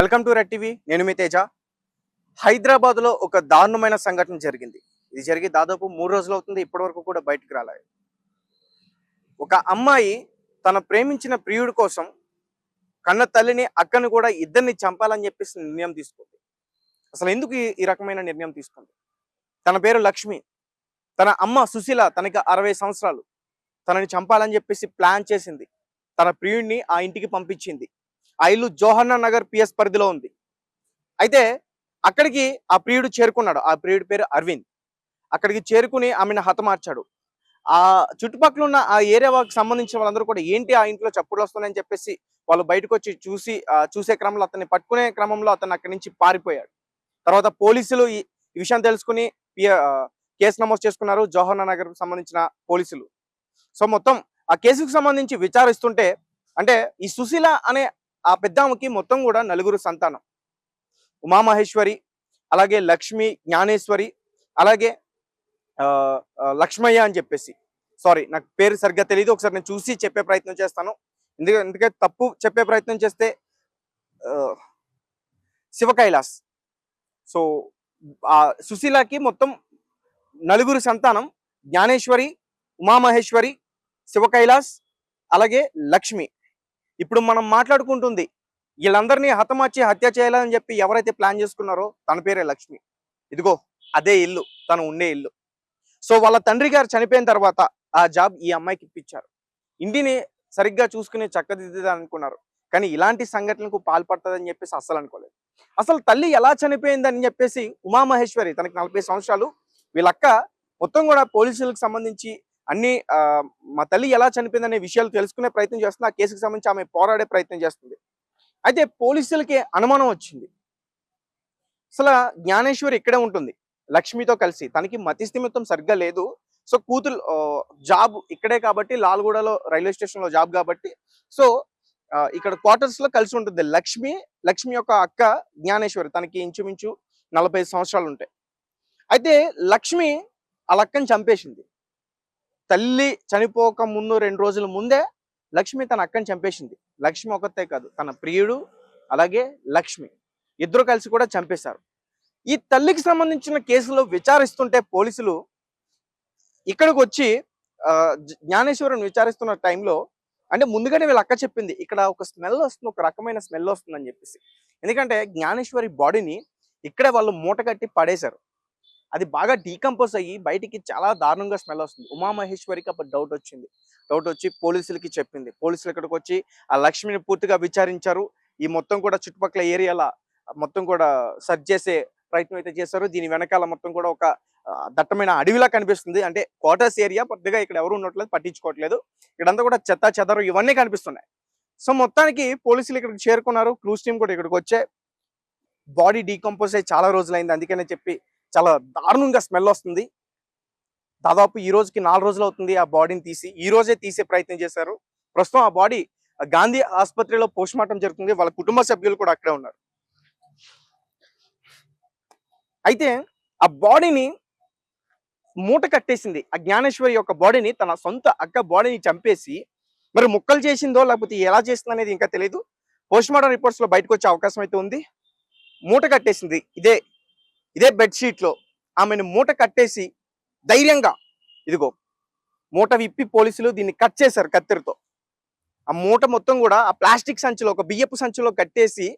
Welcome to red TV. నేను మీ తేజ. హైదరాబాద్లో ఒక దారుణమైన సంఘటన జరిగింది. ఇది జరిగి దాదాపు 3 రోజులు అవుతుంది. ఇప్పటివరకు కూడా బయటకు రాలేదు. ఒక అమ్మాయి తన ప్రేమించిన ప్రియుడి కోసం కన్న తల్లిని, అక్కని కూడా ఇద్దరిని చంపాలని చెప్పేసి నిర్ణయం తీసుకుంది. అసలు ఎందుకు ఈ రకమైన నిర్ణయం తీసుకుంది? తన పేరు లక్ష్మి. తన అమ్మ సుశీల, తనకి 60 సంవత్సరాలు. తనని చంపాలని చెప్పేసి ప్లాన్ చేసింది. తన ప్రియుడిని ఆ ఇంటికి పంపించింది. ఆ ఇల్లు జోహన్నా నగర్ పిఎస్ పరిధిలో ఉంది. అయితే అక్కడికి ఆ ప్రియుడు చేరుకున్నాడు. ఆ ప్రియుడి పేరు అరవింద్. అక్కడికి చేరుకుని ఆమెను హతమార్చాడు. ఆ చుట్టుపక్కల ఉన్న ఆ ఏరియాకి సంబంధించిన వాళ్ళందరూ కూడా ఏంటి ఆ ఇంట్లో చప్పుళ్ళు వస్తున్నాయని చెప్పేసి వాళ్ళు బయటకు వచ్చి చూసే క్రమంలో అతన్ని పట్టుకునే క్రమంలో అతను అక్కడి నుంచి పారిపోయాడు. తర్వాత పోలీసులు ఈ విషయం తెలుసుకుని కేసు నమోదు చేసుకున్నారు జోహన్నా నగర్ సంబంధించిన పోలీసులు. సో మొత్తం ఆ కేసుకు సంబంధించి విచారిస్తుంటే, అంటే ఈ సుశీల అనే ఆ పెద్దామకి మొత్తం కూడా 4 సంతానం. ఉమామహేశ్వరి, అలాగే లక్ష్మి, జ్ఞానేశ్వరి, అలాగే లక్ష్మయ్య అని చెప్పేసి, సారీ నాకు పేరు సరిగ్గా తెలియదు, ఒకసారి నేను చూసి చెప్పే ప్రయత్నం చేస్తాను. ఎందుకంటే తప్పు చెప్పే ప్రయత్నం చేస్తే శివ కైలాస్. సో ఆ సుశీలకి మొత్తం 4 సంతానం. జ్ఞానేశ్వరి, ఉమామహేశ్వరి, శివ కైలాస్, అలాగే లక్ష్మి. ఇప్పుడు మనం మాట్లాడుకుంటుంది వీళ్ళందరినీ హతమార్చి హత్య చేయాలని చెప్పి ఎవరైతే ప్లాన్ చేసుకున్నారో తన పేరే లక్ష్మి. ఇదిగో అదే ఇల్లు, తను ఉండే ఇల్లు. సో వాళ్ళ తండ్రి గారు చనిపోయిన తర్వాత ఆ జాబ్ ఈ అమ్మాయికి ఇప్పించారు. ఇంటిని సరిగ్గా చూసుకుని చక్కదిద్దుదా అనుకున్నారు, కానీ ఇలాంటి సంఘటనలకు పాల్పడుతుందని చెప్పేసి అస్సలు అనుకోలేదు. అసలు తల్లి ఎలా చనిపోయిందని చెప్పేసి ఉమామహేశ్వరి, తనకి 40 సంవత్సరాలు, వీళ్ళక్క మొత్తం కూడా పోలీసులకు సంబంధించి అన్ని మా తల్లి ఎలా చనిపోయిందనే విషయాలు తెలుసుకునే ప్రయత్నం చేస్తుంది. ఆ కేసుకు సంబంధించి ఆమె పోరాడే ప్రయత్నం చేస్తుంది. అయితే పోలీసులకి అనుమానం వచ్చింది. అసలు జ్ఞానేశ్వరి ఇక్కడే ఉంటుంది లక్ష్మితో కలిసి. తనకి మతిస్థిమితం సరిగ్గా లేదు. సో కూతురు జాబ్ ఇక్కడే కాబట్టి, లాల్గూడలో రైల్వే స్టేషన్ లో జాబ్ కాబట్టి, సో ఇక్కడ క్వార్టర్స్ లో కలిసి ఉంటుంది లక్ష్మి యొక్క అక్క జ్ఞానేశ్వరి. తనకి ఇంచుమించు 45 సంవత్సరాలు ఉంటాయి. అయితే లక్ష్మి ఆ అక్కని చంపేసింది. తల్లి చనిపోక ముందు 2 రోజుల ముందే లక్ష్మి తన అక్కని చంపేసింది. లక్ష్మి ఒకతే కాదు, తన ప్రియుడు అలాగే లక్ష్మి ఇద్దరు కలిసి కూడా చంపేశారు. ఈ తల్లికి సంబంధించిన కేసులో విచారిస్తుంటే పోలీసులు ఇక్కడికి వచ్చి జ్ఞానేశ్వరుని విచారిస్తున్న టైంలో, అంటే ముందుగానే వీళ్ళ అక్క చెప్పింది ఇక్కడ ఒక స్మెల్ వస్తుంది, ఒక రకమైన స్మెల్ వస్తుందని చెప్పేసి. ఎందుకంటే జ్ఞానేశ్వరి బాడీని ఇక్కడే వాళ్ళు మూట కట్టి పడేశారు. అది బాగా డీకంపోజ్ అయ్యి బయటికి చాలా దారుణంగా స్మెల్ వస్తుంది. ఉమామహేశ్వరికి అప్పుడు డౌట్ వచ్చి పోలీసులకి చెప్పింది. పోలీసులు ఇక్కడికి వచ్చి ఆ లక్ష్మిని పూర్తిగా విచారించారు. ఈ మొత్తం కూడా చుట్టుపక్కల ఏరియాల మొత్తం కూడా సర్చ్ చేసే ప్రయత్నం అయితే చేశారు. దీని వెనకాల మొత్తం కూడా ఒక దట్టమైన అడవిలా కనిపిస్తుంది. అంటే క్వార్టర్స్ ఏరియా, పెద్దగా ఇక్కడ ఎవరు ఉండట్లేదు, పట్టించుకోవట్లేదు. ఇక్కడంతా కూడా చెత్త చెదరు ఇవన్నీ కనిపిస్తున్నాయి. సో మొత్తానికి పోలీసులు ఇక్కడికి చేరుకున్నారు. క్రూస్ టీం కూడా ఇక్కడికి వచ్చే బాడీ డీకంపోజ్ అయ్యి చాలా రోజులైంది. అందుకనే చెప్పి చాలా దారుణంగా స్మెల్ వస్తుంది. దాదాపు ఈ రోజుకి 4 రోజులు అవుతుంది ఆ బాడీని తీసి. ఈ రోజే తీసే ప్రయత్నం చేశారు. ప్రస్తుతం ఆ బాడీ గాంధీ ఆసుపత్రిలో పోస్ట్ మార్టం జరుగుతుంది. వాళ్ళ కుటుంబ సభ్యులు కూడా అక్కడే ఉన్నారు. అయితే ఆ బాడీని మూట కట్టేసింది. ఆ జ్ఞానేశ్వరి యొక్క బాడీని, తన సొంత అక్క బాడీని చంపేసి మరి ముక్కలు చేసిందో లేకపోతే ఎలా చేసిందో అనేది ఇంకా తెలియదు. పోస్ట్ మార్టం రిపోర్ట్స్ లో బయటకు వచ్చే అవకాశం అయితే ఉంది. మూట కట్టేసింది. ఇదే బెడ్షీట్ లో ఆమెను మూట కట్టేసి ధైర్యంగా ఇదిగో మూట విప్పి పోలీసులు దీన్ని కట్ చేశారు కత్తెరతో. ఆ మూట మొత్తం కూడా ఆ ప్లాస్టిక్ సంచిలో, ఒక బియ్యపు సంచిలో కట్టేసి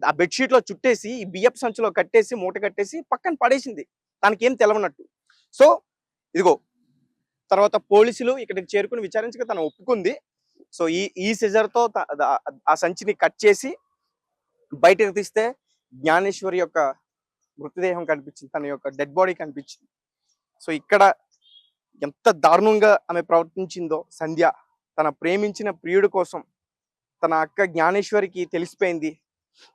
ఆ బెడ్షీట్ లో చుట్టేసి ఈ బియ్యపు సంచిలో కట్టేసి మూట కట్టేసి పక్కన పడేసింది, తనకేం తెలవనట్టు. సో ఇదిగో తర్వాత పోలీసులు ఇక్కడికి చేరుకుని విచారించగా తను ఒప్పుకుంది. సో ఈ సిజర్తో ఆ సంచిని కట్ చేసి బయటకు తీస్తే జ్ఞానేశ్వరి యొక్క మృతదేహం కనిపించింది, తన యొక్క డెడ్ బాడీ కనిపించింది. సో ఇక్కడ ఎంత దారుణంగా ఆమె ప్రవర్తించిందో సంధ్య, తన ప్రేమించిన ప్రియుడి కోసం తన అక్క జ్ఞానేశ్వరికి తెలిసిపోయింది.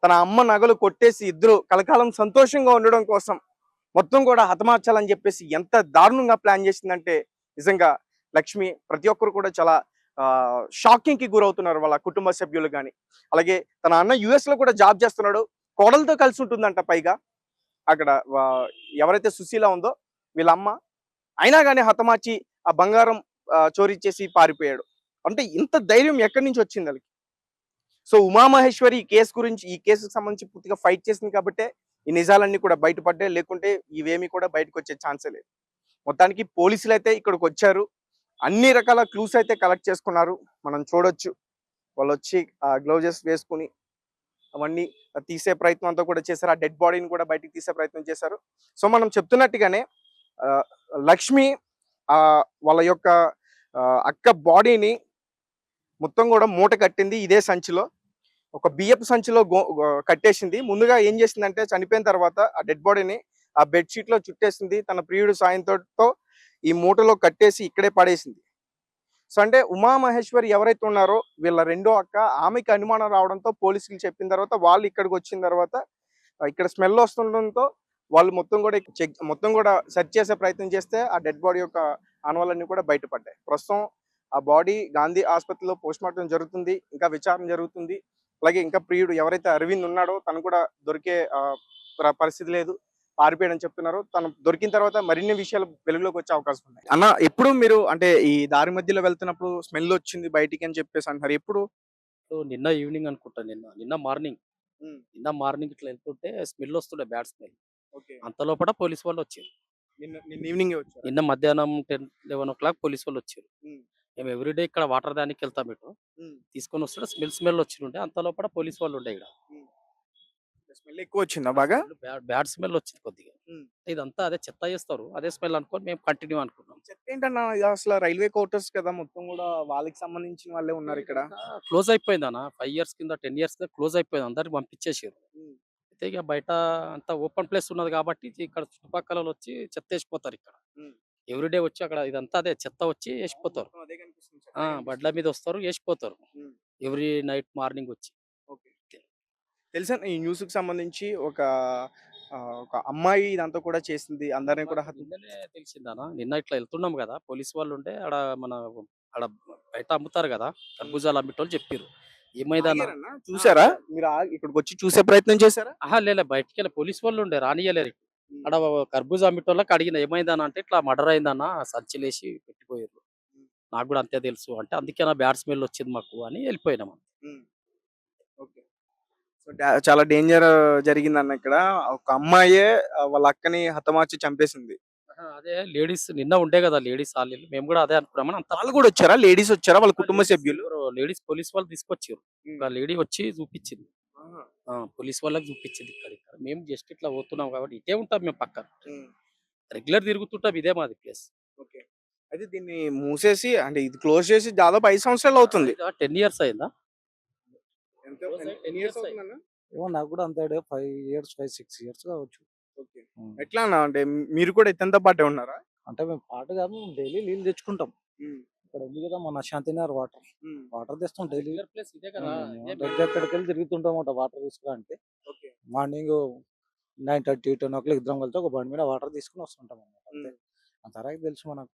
తన అమ్మ నగలు కొట్టేసి ఇద్దరు కలకాలం సంతోషంగా ఉండడం కోసం మొత్తం కూడా హతమార్చాలని చెప్పేసి ఎంత దారుణంగా ప్లాన్ చేసిందంటే నిజంగా లక్ష్మి ప్రతి ఒక్కరు కూడా చాలా షాకింగ్ కి గురవుతున్నారు, వాళ్ళ కుటుంబ సభ్యులు కానీ. అలాగే తన అన్న US లో కూడా జాబ్ చేస్తున్నాడు, కోడలతో కలిసి ఉంటుందంట. పైగా అక్కడ ఎవరైతే సుశీల ఉందో వీళ్ళ అమ్మ, అయినా కానీ హతమార్చి ఆ బంగారం చోరీ చేసి పారిపోయాడు. అంటే ఇంత ధైర్యం ఎక్కడి నుంచి వచ్చింది వాళ్ళకి? సో ఉమామహేశ్వరి ఈ కేసుకు సంబంధించి పూర్తిగా ఫైట్ చేసింది కాబట్టే ఈ నిజాలన్నీ కూడా బయటపడ్డాయి. లేకుంటే ఇవేమి కూడా బయటకు వచ్చే ఛాన్సే లేదు. మొత్తానికి పోలీసులు అయితే ఇక్కడికి వచ్చారు. అన్ని రకాల క్లూస్ అయితే కలెక్ట్ చేసుకున్నారు. మనం చూడొచ్చు. వాళ్ళొచ్చి గ్లౌజెస్ వేసుకొని అవన్నీ తీసే ప్రయత్నం అంతా కూడా చేశారు. ఆ డెడ్ బాడీని కూడా బయటికి తీసే ప్రయత్నం చేశారు. సో మనం చెప్తున్నట్టుగానే ఆహ్, లక్ష్మి వాళ్ళ యొక్క అక్క బాడీని మొత్తం కూడా మూట కట్టింది ఇదే సంచిలో. ఒక బియ్యపు సంచిలో కట్టేసింది. ముందుగా ఏం చేసిందంటే చనిపోయిన తర్వాత ఆ డెడ్ బాడీని ఆ బెడ్ షీట్‌లో చుట్టేసింది. తన ప్రియుడు సాయంతో ఈ మూటలో కట్టేసి ఇక్కడే పడేసింది. సో అంటే ఉమామహేశ్వరి ఎవరైతే ఉన్నారో వీళ్ళ రెండో అక్క, ఆమెకి అనుమానం రావడంతో పోలీసులు చెప్పిన తర్వాత వాళ్ళు ఇక్కడికొచ్చిన తర్వాత ఇక్కడ స్మెల్ వస్తుండడంతో వాళ్ళు మొత్తం కూడా సెర్చ్ చేసే ప్రయత్నం చేస్తే ఆ డెడ్ బాడీ యొక్క ఆనవాళ్ళన్నీ కూడా బయటపడ్డాయి. ప్రస్తుతం ఆ బాడీ గాంధీ ఆసుపత్రిలో పోస్ట్‌మార్టం జరుగుతుంది. ఇంకా విచారణ జరుగుతుంది. అలాగే ఇంకా ప్రియుడు ఎవరైతే అరవింద్ ఉన్నాడో తను కూడా దొరికే పరిస్థితి లేదు. పారిపోయాడని చెప్తున్నారు. తను దొరికిన తర్వాత మరిన్ని విషయాలు వెలుగులోకి వచ్చే అవకాశం ఉన్నాయి. అన్న ఎప్పుడు మీరు అంటే ఈ దారి మధ్యలో వెళ్తున్నప్పుడు స్మెల్ వచ్చింది బయటికి అని చెప్పేసి అంటున్నారు. ఎప్పుడు? సో నిన్న ఈవినింగ్ అనుకుంటా నిన్న మార్నింగ్. హ్మ్. నిన్న మార్నింగ్ ఇట్లా వెళ్తుంటే స్మెల్ వస్తుండే బ్యాడ్ స్మెల్. ఓకే. అంత లోపల పోలీస్ వాళ్ళు వచ్చారు. నిన్న ఈవినింగే వచ్చారా? నిన్న మధ్యాహ్నం 10, 11 పోలీస్ వాళ్ళు వచ్చారు. హ్మ్. మేము ఎవ్రీడే ఇక్కడ వాటర్ దానికి వెళ్తాం ఇటు. హ్మ్. తీసుకొని వస్తుంటే స్మెల్ వచ్చిండే. అంత లోపల పోలీస్ వాళ్ళు ఉండే ఇక్కడ. హ్మ్. స్మెల్ ఎక్కువ వచ్చిందా బాగా? బ్యాడ్ బ్యాడ్ స్మెల్ వచ్చింది కొద్దిగా. హ్మ్. ఇదంతా అదే చెత్త చేస్తారు. అదే స్మెల్ అనుకోని మేము కంటిన్యూ అనుకున్నాం. చెత్త ఏంటన్నా ఇది అసలు రైల్వే క్వార్టర్స్ కదా! మొత్తం కూడా వాళ్ళకి సంబంధించిన వాళ్ళే ఉన్నారు ఇక్కడ. క్లోజ్ అయిపోయిందన్న. 5 ఇయర్స్ కింద 10 ఇయర్స్ కింద క్లోజ్ అయిపోయింది. అందరికి పంపించేసారు. హ్మ్. అయితే ఇక బయట అంతా ఓపెన్ ప్లేస్ ఉన్నది కాబట్టి ఇక్కడ చుట్టుపక్కలోళ్ళొచ్చి చెత్తేసిపోతారిక్కడ. హ్మ్. ఎవ్రీడే వచ్చి అక్కడ ఇదంతా అదే చెత్త వచ్చి ఏసిపోతారు. మొత్తం అదే కనిపిస్తుంది. ఆ! చెత్తే బండ్ల కనిపిస్తుంది. మీద వస్తారు ఏసిపోతారు. హ్మ్. ఎవ్రీ నైట్ మార్నింగ్ వచ్చి. ఓకే. తెలుసా ఈ న్యూస్‌కి సంబంధించి ఒక అమ్మాయి ఇదంతా కూడా చేసింది. అందరిని కూడా మాకు నిన్ననే తెలిసిందన్న. నిన్న ఇట్లా ఎళ్తున్నాం గదా! పోలీస్ వాళ్ళుండే ఆడ బయట అమ్ముతారు గదా! హ్మ్. కర్బూజాలు అమ్మేటోళ్ళు చెప్పిర్రు. ఏమైందన్న ఆగారన్నా? చూసారా? మీరు ఇక్కడికొచ్చి చూసే ప్రయత్నం చేసారా? అహా! బయటికెళ్ళి పోలీస్ వాళ్ళుండే రానియ్యలేరు. హ్మ్. ఆడ కర్బూజా అమ్మేటోళ్ళకి అడిగిన ఏమైందన్న అంటే, "ఇట్లా మర్డర్ అయిందన్న సంచిలేసి పెట్టిపోయిర్రు." హ్మ్. నాకు గూడా అంతే తెలుసు. అంటే అందుకేనా బ్యాడ్ స్మెల్ వచ్చింది మాకు అని ఎళ్ళిపోయినాం. హ్మ్. ఓకే. సో, చాలా డేంజర్ జరిగిందన్న ఇక్కడ. ఒక అమ్మాయే వాళ్ళ అక్కని హతమార్చి చంపేసింది. అహా! అదే లేడీస్ నిన్న ఉండే గదా! లేడీస్ ఆళ్ళీళ్ళు. మేము గూడా అదే అనుకున్నామని అంత వాళ్ళు గూడా వచ్చారా? లేడీస్ వచ్చారా? వాళ్ళ కుటుంబ లేడీస్ సభ్యులు? ఎవరో లేడీస్ పోలీస్ వాళ్ళు తీసుకొచ్చిర్రు. హ్మ్. ఒక లేడీ వచ్చి చూపిచ్చింది. ఆహా! ఆ! పోలీస్ వాళ్ళకి చూపిచ్చింది ఇక్కడ. మేము జస్ట్ ఇట్లా పోతున్నాం కాబట్టి ఇటే ఉంటాం మేము పక్కన. హ్మ్. రెగ్యులర్ తిరుగుతుంటాం ఇదే మాది ప్లేస్. ఓకే. అయితే దీన్ని మూసేసి అంటే ఇది క్లోజ్ చేసి దాదాపు 5 సంవత్సరాలు అవుతుంది. ఇదా 10 ఇయర్స్ అయిందా? ఎంత క్లోజ్ అయ్యి 10 ఎన్ని ఇయర్స్ ఇయర్స్ అయింది. అవుతుందన్న? ఏమో నాకు కూడా అంతే ఐడియా 5 ఇయర్స్, 5, 6 ఇయర్స్ కావచ్చు. ఓకే. హ్మ్. ఎట్లా అన్న అంటే మీరు కూడా ఇతనితో పాటే ఉన్నారా? అంటే మేము పాటు కాదు, మేము డైలీ నీళ్ళు తెచ్చుకుంటాం. హ్మ్. ఇక్కడ ఉంది కదా మన శాంతినగర్ వాటర్. హ్మ్. వాటర్ తెస్తాం డైలీ. రెగ్యులర్ ప్లేస్ ఇదే కదా! ఇదే డైలీ అక్కడికెళ్ళి తిరుగుతుంటామట వాటర్ తీసుకురానికి. ఓకే. మార్నింగ్ 9:30, 10 ఇద్దరం కలిసి ఒక బండి మీద వాటర్ తీసుకొని వస్తుంటాం అన్నమాట. అంతే. హ్మ్. అంతవరకు తెలుసు మనకు.